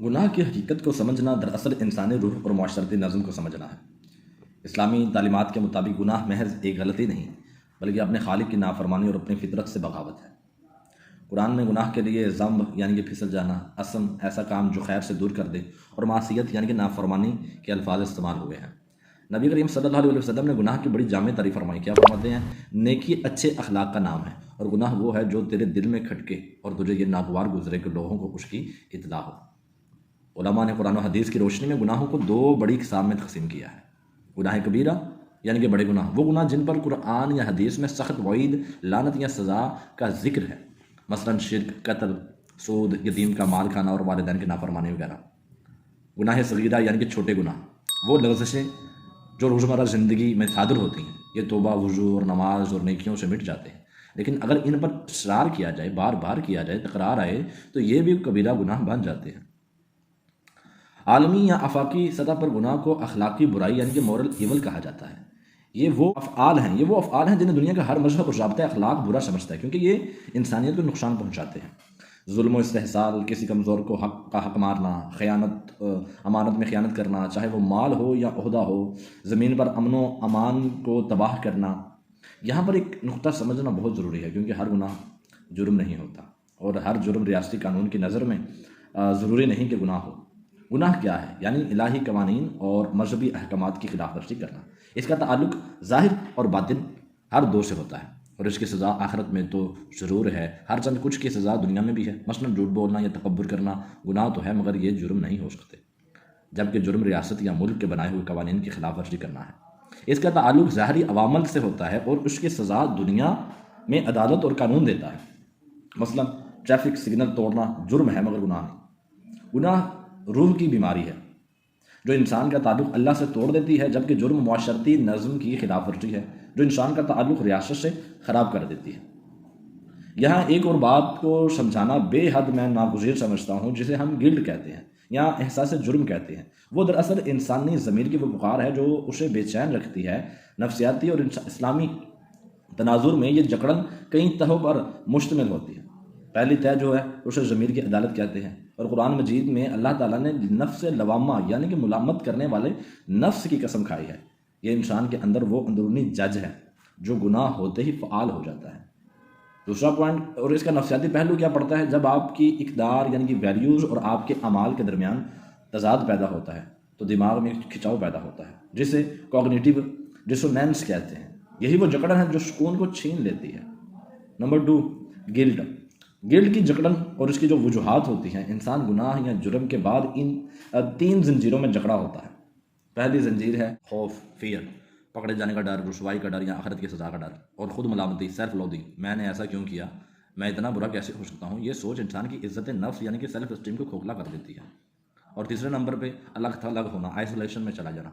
گناہ کی حقیقت کو سمجھنا دراصل انسانی روح اور معاشرتی نظم کو سمجھنا ہے۔ اسلامی تعلیمات کے مطابق گناہ محض ایک غلطی نہیں بلکہ اپنے خالق کی نافرمانی اور اپنی فطرت سے بغاوت ہے۔ قرآن میں گناہ کے لیے ذنب یعنی کہ پھسل جانا، اسم ایسا کام جو خیر سے دور کر دے، اور معصیت یعنی کہ نافرمانی کے الفاظ استعمال ہوئے ہیں۔ نبی کریم صلی اللہ علیہ وسلم نے گناہ کی بڑی جامع تعریف فرمائی۔ کیا فرماتے ہیں؟ نیکی اچھے اخلاق کا نام ہے، اور گناہ وہ ہے جو تیرے دل میں کھٹکے اور تجھے یہ ناگوار گزرے کہ لوگوں کو اس کی اطلاع ہو۔ علماء نے قرآن و حدیث کی روشنی میں گناہوں کو دو بڑی اقسام میں تقسیم کیا ہے۔ گناہ کبیرہ یعنی کہ بڑے گناہ، وہ گناہ جن پر قرآن یا حدیث میں سخت وعید، لعنت یا سزا کا ذکر ہے، مثلا شرک، قتل، سود، یتیم کا مال کھانا اور والدین کی نافرمانی وغیرہ۔ گناہ صغیرہ یعنی کہ چھوٹے گناہ، وہ لغزشیں جو روزمرہ زندگی میں صادر ہوتی ہیں، یہ توبہ، وضو اور نماز اور نیکیوں سے مٹ جاتے ہیں، لیکن اگر ان پر اصرار کیا جائے، بار بار کیا جائے، تکرار آئے، تو یہ بھی کبیرہ گناہ بن جاتے ہیں۔ عالمی یا آفاقی سطح پر گناہ کو اخلاقی برائی یعنی کہ مورل ایول کہا جاتا ہے۔ یہ وہ افعال ہیں جنہیں دنیا کا ہر مذہب اور ضابطۂ اخلاق برا سمجھتا ہے، کیونکہ یہ انسانیت کو نقصان پہنچاتے ہیں۔ ظلم و استحصال، کسی کمزور کو حق مارنا، خیانت، امانت میں خیانت کرنا، چاہے وہ مال ہو یا عہدہ ہو، زمین پر امن و امان کو تباہ کرنا۔ یہاں پر ایک نقطہ سمجھنا بہت ضروری ہے، کیونکہ ہر گناہ جرم نہیں ہوتا، اور ہر جرم ریاستی قانون کی نظر میں ضروری نہیں کہ گناہ ہو۔ گناہ کیا ہے؟ یعنی الہی قوانین اور مذہبی احکامات کی خلاف ورزی کرنا۔ اس کا تعلق ظاہر اور باطن ہر دو سے ہوتا ہے، اور اس کی سزا آخرت میں تو ضرور ہے۔ ہر چند کچھ کی سزا دنیا میں بھی ہے، مثلا جھوٹ بولنا یا تکبر کرنا گناہ تو ہے، مگر یہ جرم نہیں ہو سکتے، جبکہ جرم ریاست یا ملک کے بنائے ہوئے قوانین کی خلاف ورزی کرنا ہے۔ اس کا تعلق ظاہری عوامل سے ہوتا ہے، اور اس کی سزا دنیا میں عدالت اور قانون دیتا ہے۔ مثلا ٹریفک سگنل توڑنا جرم ہے مگر گناہ نہیں۔ گناہ روح کی بیماری ہے جو انسان کا تعلق اللہ سے توڑ دیتی ہے، جبکہ جرم معاشرتی نظم کی خلاف ورزی ہے جو انسان کا تعلق ریاست سے خراب کر دیتی ہے۔ یہاں ایک اور بات کو سمجھانا بے حد میں ناگزیر سمجھتا ہوں، جسے ہم گلٹ کہتے ہیں یا احساس جرم کہتے ہیں۔ وہ دراصل انسانی ضمیر کی وہ پکار ہے جو اسے بے چین رکھتی ہے۔ نفسیاتی اور اسلامی تناظر میں یہ جکڑن کئی تہوں پر مشتمل ہوتی ہے۔ پہلی تہ جو ہے اسے ضمیر کی عدالت کہتے ہیں، اور قرآن مجید میں اللہ تعالیٰ نے نفس لوامہ یعنی کہ ملامت کرنے والے نفس کی قسم کھائی ہے۔ یہ انسان کے اندر وہ اندرونی جج ہے جو گناہ ہوتے ہی فعال ہو جاتا ہے۔ دوسرا پوائنٹ اور اس کا نفسیاتی پہلو کیا پڑتا ہے؟ جب آپ کی اقدار یعنی کہ ویلیوز اور آپ کے اعمال کے درمیان تضاد پیدا ہوتا ہے تو دماغ میں کھچاؤ پیدا ہوتا ہے، جسے کوگنیٹیو ڈسونینس کہتے ہیں۔ یہی وہ جکڑن ہے جو سکون کو چھین لیتی ہے۔ Number 2، guilt. گلٹ کی جکڑن اور اس کی جو وجوہات ہوتی ہیں، انسان گناہ یا جرم کے بعد ان 3 زنجیروں میں جکڑا ہوتا ہے۔ پہلی زنجیر ہے خوف، فیئر، پکڑے جانے کا ڈر، رسوائی کا ڈر یا آخرت کی سزا کا ڈر، اور خود ملامتی، سیلف لودنگ، میں نے ایسا کیوں کیا، میں اتنا برا کیسے ہو سکتا ہوں۔ یہ سوچ انسان کی عزت نفس یعنی کہ سیلف اسٹیم کو کھوکھلا کر دیتی ہے۔ اور تیسرے نمبر پہ الگ تھلگ ہونا، آئسولیشن میں چلا جانا۔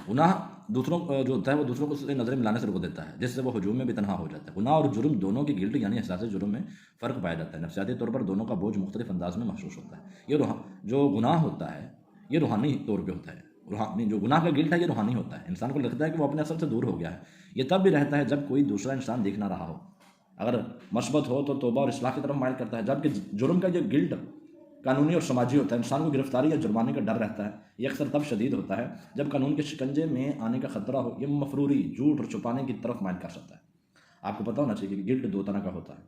گناہ دوسروں جو ہوتا ہے وہ دوسروں کو نظریں ملانے سے روک دیتا ہے، جس سے وہ ہجوم میں بھی تنہا ہو جاتا ہے۔ گناہ اور جرم دونوں کی گلٹ یعنی احساس جرم میں فرق پایا جاتا ہے۔ نفسیاتی طور پر دونوں کا بوجھ مختلف انداز میں محسوس ہوتا ہے۔ یہ جو گناہ ہوتا ہے یہ روحانی طور پہ ہوتا ہے، جو گناہ کا گلٹ ہے یہ روحانی ہوتا ہے۔ انسان کو لگتا ہے کہ وہ اپنے اصل سے دور ہو گیا ہے۔ یہ تب بھی رہتا ہے جب کوئی دوسرا انسان دیکھ نہ رہا ہو۔ اگر مثبت ہو تو توبہ اور اصلاح کی طرف مائل کرتا ہے، جبکہ جرم کا جو گلٹ قانونی اور سماجی ہوتا ہے، انسان کو گرفتاری یا جرمانے کا ڈر رہتا ہے۔ یہ اکثر تب شدید ہوتا ہے جب قانون کے شکنجے میں آنے کا خطرہ ہو۔ یہ مفروری، جھوٹ اور چھپانے کی طرف مائل کر سکتا ہے۔ آپ کو پتہ ہونا چاہیے کہ گلٹ 2 طرح کا ہوتا ہے۔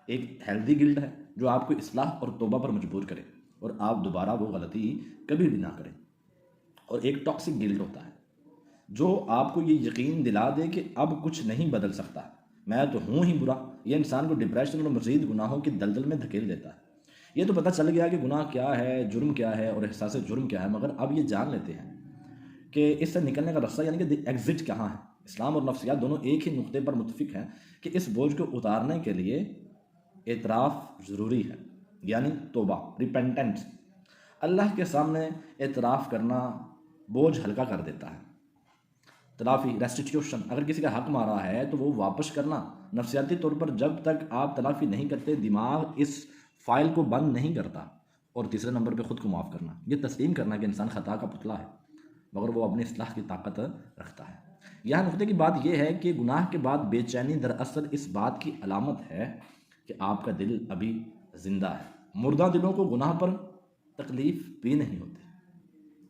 ایک ہیلدی گلٹ ہے جو آپ کو اصلاح اور توبہ پر مجبور کرے اور آپ دوبارہ وہ غلطی کبھی بھی نہ کریں، اور ایک ٹاکسک گلٹ ہوتا ہے جو آپ کو یہ یقین دلا دے کہ اب کچھ نہیں بدل سکتا، میں تو ہوں ہی برا۔ یہ انسان کو ڈپریشن اور مزید گناہوں کی دلدل میں دھکیل دیتا ہے۔ یہ تو پتہ چل گیا کہ گناہ کیا ہے، جرم کیا ہے اور احساس جرم کیا ہے، مگر اب یہ جان لیتے ہیں کہ اس سے نکلنے کا رستہ یعنی کہ ایگزٹ کہاں ہے۔ اسلام اور نفسیات دونوں ایک ہی نقطے پر متفق ہیں کہ اس بوجھ کو اتارنے کے لیے اعتراف ضروری ہے، یعنی توبہ، ریپینٹنس۔ اللہ کے سامنے اعتراف کرنا بوجھ ہلکا کر دیتا ہے۔ تلافی، ریسٹیٹیوشن، اگر کسی کا حق مارا ہے تو وہ واپس کرنا۔ نفسیاتی طور پر جب تک آپ تلافی نہیں کرتے دماغ اس فائل کو بند نہیں کرتا۔ اور تیسرے نمبر پہ خود کو معاف کرنا، یہ تسلیم کرنا کہ انسان خطا کا پتلا ہے مگر وہ اپنی اصلاح کی طاقت رکھتا ہے۔ یہاں نقطے کی بات یہ ہے کہ گناہ کے بعد بے چینی دراصل اس بات کی علامت ہے کہ آپ کا دل ابھی زندہ ہے۔ مردہ دلوں کو گناہ پر تکلیف بھی نہیں ہوتی۔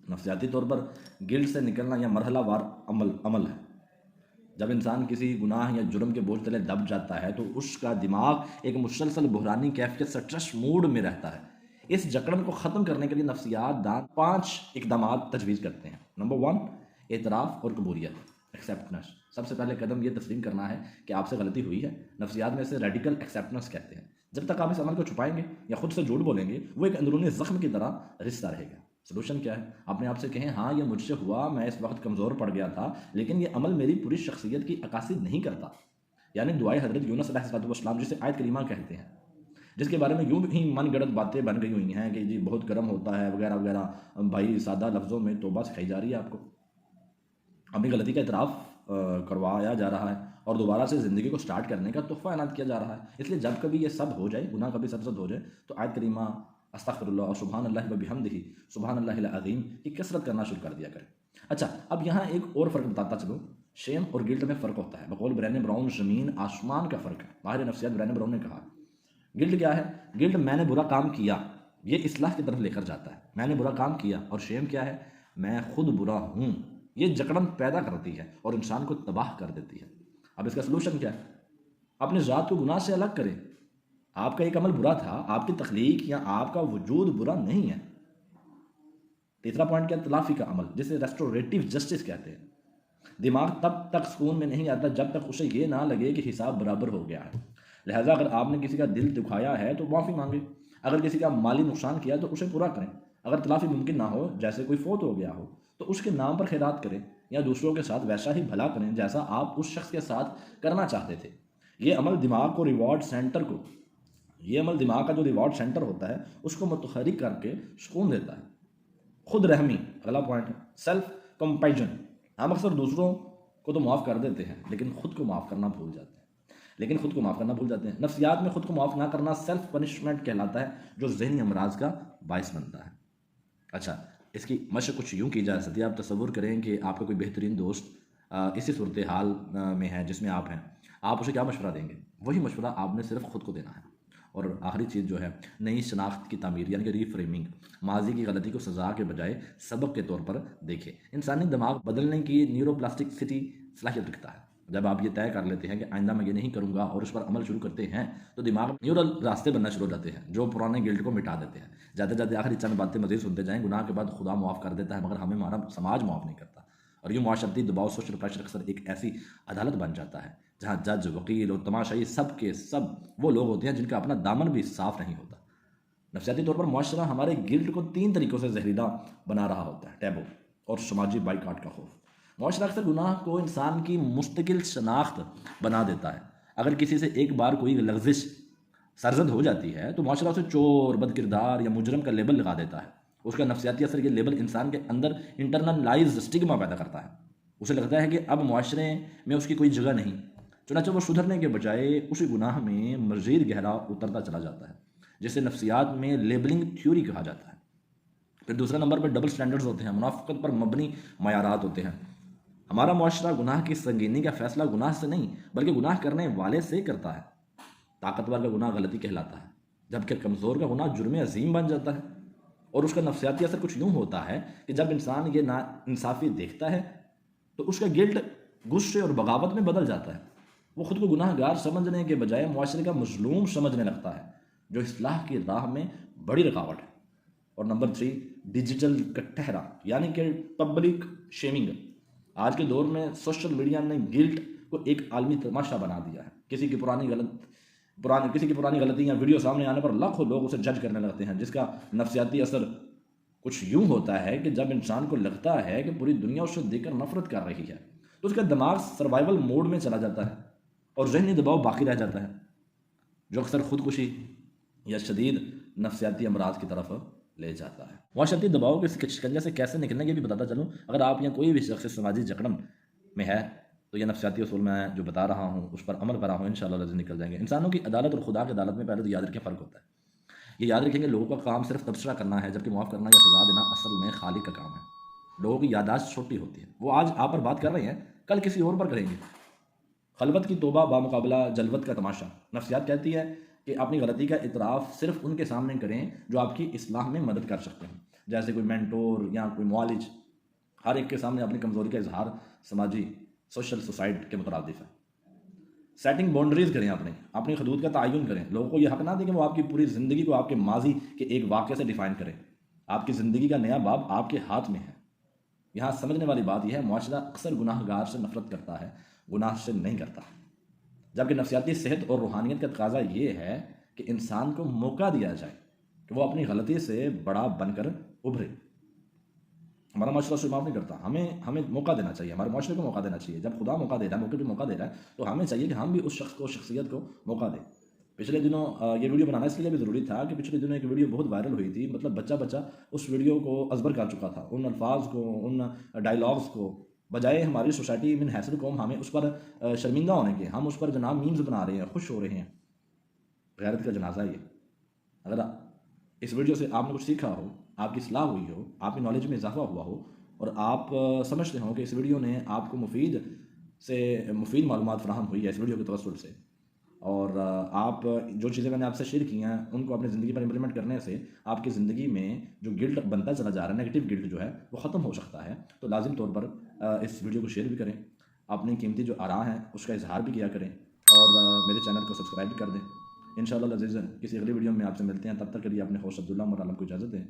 نفسیاتی طور پر گلٹ سے نکلنا یا مرحلہ وار عمل ہے۔ جب انسان کسی گناہ یا جرم کے بوجھ تلے دب جاتا ہے تو اس کا دماغ ایک مسلسل بحرانی کیفیت سٹرس موڈ میں رہتا ہے۔ اس جکڑن کو ختم کرنے کے لیے نفسیات دان 5 اقدامات تجویز کرتے ہیں۔ نمبر 1، اعتراف اور قبولیت، ایکسیپٹنس۔ سب سے پہلے قدم یہ تسلیم کرنا ہے کہ آپ سے غلطی ہوئی ہے۔ نفسیات میں اسے ریڈیکل ایکسیپٹنس کہتے ہیں۔ جب تک آپ اس عمل کو چھپائیں گے یا خود سے جھوٹ بولیں گے وہ ایک اندرونی زخم کی طرح رستا رہے گا۔ سلوشن کیا ہے؟ اپنے آپ سے کہیں ہاں یہ مجھ سے ہوا، میں اس وقت کمزور پڑ گیا تھا، لیکن یہ عمل میری پوری شخصیت کی عکاسی نہیں کرتا۔ یعنی دعائے حضرت یونس علیہ السلام جسے آیت کریمہ کہتے ہیں، جس کے بارے میں یوں ہی من گڑت باتیں بن گئی ہوئی ہیں کہ جی بہت گرم ہوتا ہے وغیرہ وغیرہ۔ بھائی سادہ لفظوں میں توبہ سکھائی جا رہی ہے آپ کو، اپنی غلطی کا اعتراف کروایا جا رہا ہے اور دوبارہ سے زندگی کو سٹارٹ کرنے کا تحفہ عنایت کیا جا رہا ہے۔ اس لیے جب کبھی یہ سب ہو جائے، گناہ کبھی سرزد ہو جائے، تو آیت کریمہ استغفر اللہ اور سبحان اللہ وبحمدہ سبحان اللہ العظیم کی کثرت کرنا شروع کر دیا کریں۔ اچھا، اب یہاں ایک اور فرق بتاتا چلوں۔ شیم اور گلٹ میں فرق ہوتا ہے۔ بقول برین براؤن زمین آسمان کا فرق ہے۔ ماہر نفسیات برین براؤن نے کہا گلٹ کیا ہے؟ گلٹ میں نے برا کام کیا، یہ اصلاح کی طرف لے کر جاتا ہے۔ میں نے برا کام کیا۔ اور شیم کیا ہے؟ میں خود برا ہوں، یہ جکڑن پیدا کرتی ہے اور انسان کو تباہ کر دیتی ہے۔ اب اس کا سلوشن کیا ہے؟ اپنے ذات کو گناہ سے الگ کریں۔ آپ کا ایک عمل برا تھا، آپ کی تخلیق یا آپ کا وجود برا نہیں ہے۔ تیسرا پوائنٹ کیا؟ تلافی کا عمل، جسے ریسٹوریٹیو جسٹس کہتے ہیں۔ دماغ تب تک سکون میں نہیں آتا جب تک اسے یہ نہ لگے کہ حساب برابر ہو گیا ہے۔ لہٰذا اگر آپ نے کسی کا دل دکھایا ہے تو معافی مانگیں، اگر کسی کا مالی نقصان کیا تو اسے پورا کریں، اگر تلافی ممکن نہ ہو جیسے کوئی فوت ہو گیا ہو تو اس کے نام پر خیرات کریں یا دوسروں کے ساتھ ویسا ہی بھلا کریں جیسا آپ اس شخص کے ساتھ کرنا چاہتے تھے۔ یہ عمل دماغ کا جو ریوارڈ سینٹر ہوتا ہے اس کو متحرک کر کے سکون دیتا ہے۔ خود رحمی اگلا پوائنٹ ہے، سیلف کمپیشن۔ ہم اکثر دوسروں کو تو معاف کر دیتے ہیں لیکن خود کو معاف کرنا بھول جاتے ہیں۔ نفسیات میں خود کو معاف نہ کرنا سیلف پنشمنٹ کہلاتا ہے، جو ذہنی امراض کا باعث بنتا ہے۔ اچھا، اس کی مشق کچھ یوں کی جا سکتی ہے۔ آپ تصور کریں کہ آپ کا کوئی بہترین دوست اسی صورتحال میں ہے جس میں آپ ہیں، آپ اسے کیا مشورہ دیں گے؟ وہی مشورہ آپ نے صرف خود کو دینا ہے۔ اور آخری چیز جو ہے، نئی شناخت کی تعمیر یعنی کہ ری فریمنگ۔ ماضی کی غلطی کو سزا کے بجائے سبق کے طور پر دیکھیں۔ انسانی دماغ بدلنے کی نیورو پلاسٹکسٹی صلاحیت رکھتا ہے۔ جب آپ یہ طے کر لیتے ہیں کہ آئندہ میں یہ نہیں کروں گا اور اس پر عمل شروع کرتے ہیں تو دماغ نیورل راستے بننا شروع ہو جاتے ہیں جو پرانے گلٹ کو مٹا دیتے ہیں۔ جاتے جاتے آخری چند باتیں مزید سنتے جائیں۔ گناہ کے بعد خدا معاف کر دیتا ہے مگر ہمیں ہمارا سماج معاف نہیں کرتا، اور یوں معاشرتی دباؤ سوشل پریشر اکثر ایک ایسی عدالت بن جاتا ہے جہاں جج، وکیل اور تماشائی سب کے سب وہ لوگ ہوتے ہیں جن کا اپنا دامن بھی صاف نہیں ہوتا۔ نفسیاتی طور پر معاشرہ ہمارے گلٹ کو 3 طریقوں سے زہریلا بنا رہا ہوتا ہے: ٹیبو اور سماجی بائیکاٹ کا خوف۔ معاشرہ اکثر گناہ کو انسان کی مستقل شناخت بنا دیتا ہے۔ اگر کسی سے ایک بار کوئی لغزش سرزد ہو جاتی ہے تو معاشرہ اسے چور، بد کردار یا مجرم کا لیبل لگا دیتا ہے۔ اس کا نفسیاتی اثر یہ لیبل انسان کے اندر انٹرنلائز اسٹگما پیدا کرتا ہے۔ اسے لگتا ہے کہ اب معاشرے میں اس کی کوئی جگہ نہیں، چنانچہ وہ سدھرنے کے بجائے اسی گناہ میں مزید گہرا اترتا چلا جاتا ہے، جسے نفسیات میں لیبلنگ تھیوری کہا جاتا ہے۔ پھر دوسرے نمبر پر ڈبل سٹینڈرڈز ہوتے ہیں، منافقت پر مبنی معیارات ہوتے ہیں۔ ہمارا معاشرہ گناہ کی سنگینی کا فیصلہ گناہ سے نہیں بلکہ گناہ کرنے والے سے کرتا ہے۔ طاقتور کا گناہ غلطی کہلاتا ہے، جبکہ کمزور کا گناہ جرم عظیم بن جاتا ہے۔ اور اس کا نفسیاتی اثر کچھ یوں ہوتا ہے کہ جب انسان یہ ناانصافی دیکھتا ہے تو اس کا گلٹ غصے اور بغاوت میں بدل جاتا ہے۔ وہ خود کو گناہ گار سمجھنے کے بجائے معاشرے کا مظلوم سمجھنے لگتا ہے، جو اصلاح کی راہ میں بڑی رکاوٹ ہے۔ اور نمبر 3، ڈیجیٹل کٹہرا یعنی کہ پبلک شیمنگ۔ آج کے دور میں سوشل میڈیا نے گلٹ کو ایک عالمی تماشا بنا دیا ہے۔ کسی کی پرانی غلطی یا ویڈیو سامنے آنے پر لاکھوں لوگ اسے جج کرنے لگتے ہیں، جس کا نفسیاتی اثر کچھ یوں ہوتا ہے کہ جب انسان کو لگتا ہے کہ پوری دنیا اسے دیکھ کر نفرت کر رہی ہے تو اس کا دماغ سروائیول موڈ میں چلا جاتا ہے اور ذہنی دباؤ باقی رہ جاتا ہے، جو اکثر خودکشی یا شدید نفسیاتی امراض کی طرف لے جاتا ہے۔ معاشرتی دباؤ کے شکنجے سے کیسے نکلنے یہ بھی بتاتا چلوں۔ اگر آپ یا کوئی بھی شخص سماجی جکڑن میں ہے تو یہ نفسیاتی اصول میں جو بتا رہا ہوں اس پر عمل کر رہا ہوں، انشاءاللہ لازم نکل جائیں گے۔ انسانوں کی عدالت اور خدا کی عدالت میں پہلے تو یاد رکھیں فرق ہوتا ہے۔ یہ یاد رکھیں کہ لوگوں کا کام صرف تبصرہ کرنا ہے، جبکہ معاف کرنا یا سزا دینا اصل میں خالق کا کام ہے۔ لوگوں کی یادداشت چھوٹی ہوتی ہے، وہ آج آپ پر بات کر رہے ہیں کل کسی اور پر کریں گے۔ خلوت کی توبہ بامقابلہ جلوت کا تماشا۔ نفسیات کہتی ہے کہ اپنی غلطی کا اعتراف صرف ان کے سامنے کریں جو آپ کی اصلاح میں مدد کر سکتے ہیں، جیسے کوئی مینٹور یا کوئی معالج۔ ہر ایک کے سامنے اپنی کمزوری کا اظہار سماجی سوشل سوسائٹ کے مترادف ہے۔ سیٹنگ باؤنڈریز کریں، اپنی حدود کا تعین کریں۔ لوگوں کو یہ حق نہ دیں کہ وہ آپ کی پوری زندگی کو آپ کے ماضی کے ایک واقعے سے ڈیفائن کریں۔ آپ کی زندگی کا نیا باب آپ کے ہاتھ میں ہے۔ یہاں سمجھنے والی بات یہ ہے، معاشرہ اکثر گناہ گار سے نفرت کرتا ہے، گناہ سے نہیں کرتا، جبکہ نفسیاتی صحت اور روحانیت کا تقاضا یہ ہے کہ انسان کو موقع دیا جائے کہ وہ اپنی غلطی سے بڑا بن کر ابھرے۔ ہمارا معاشرہ اسے معاف نہیں کرتا، ہمیں موقع دینا چاہیے، ہمارے معاشرے کو موقع دینا چاہیے۔ جب خدا موقع دے رہا ہے، موقع پہ موقع دے رہا ہے، تو ہمیں چاہیے کہ ہم بھی اس شخص کو، شخصیت کو موقع دیں۔ پچھلے دنوں یہ ویڈیو بنانا اس لیے بھی ضروری تھا کہ پچھلے دنوں ایک ویڈیو بہت وائرل ہوئی تھی، مطلب بچہ اس ویڈیو کو ازبر کر چکا تھا، ان الفاظ کو، ان ڈائلاگز کو، بجائے ہماری سوسائٹی من حیثیت قوم ہمیں اس پر شرمندہ ہونے کے، ہم اس پر جناب میمز بنا رہے ہیں، خوش ہو رہے ہیں۔ غیرت کا جنازہ یہ۔ اگر اس ویڈیو سے آپ نے کچھ سیکھا ہو، آپ کی اصلاح ہوئی ہو، آپ کی نالج میں اضافہ ہوا ہو، اور آپ سمجھتے ہوں کہ اس ویڈیو نے آپ کو مفید معلومات فراہم ہوئی ہے اس ویڈیو کے توسط سے، اور آپ جو چیزیں میں نے آپ سے شیئر کی ہیں ان کو اپنی زندگی پر امپلیمنٹ کرنے سے آپ کی زندگی میں جو گلٹ بنتا چلا جا رہا ہے، نیگیٹو گلٹ جو ہے وہ ختم ہو سکتا ہے، تو لازم طور پر اس ویڈیو کو شیئر بھی کریں، اپنی قیمتی جو آراء ہیں اس کا اظہار بھی کیا کریں، اور میرے چینل کو سبسکرائب بھی کر دیں۔ انشاءاللہ العزیز کسی اگلی ویڈیو میں آپ سے ملتے ہیں، تب تک کے لیے اپنے ہوسٹ عبداللہ عمر عالم کو اجازت دیں۔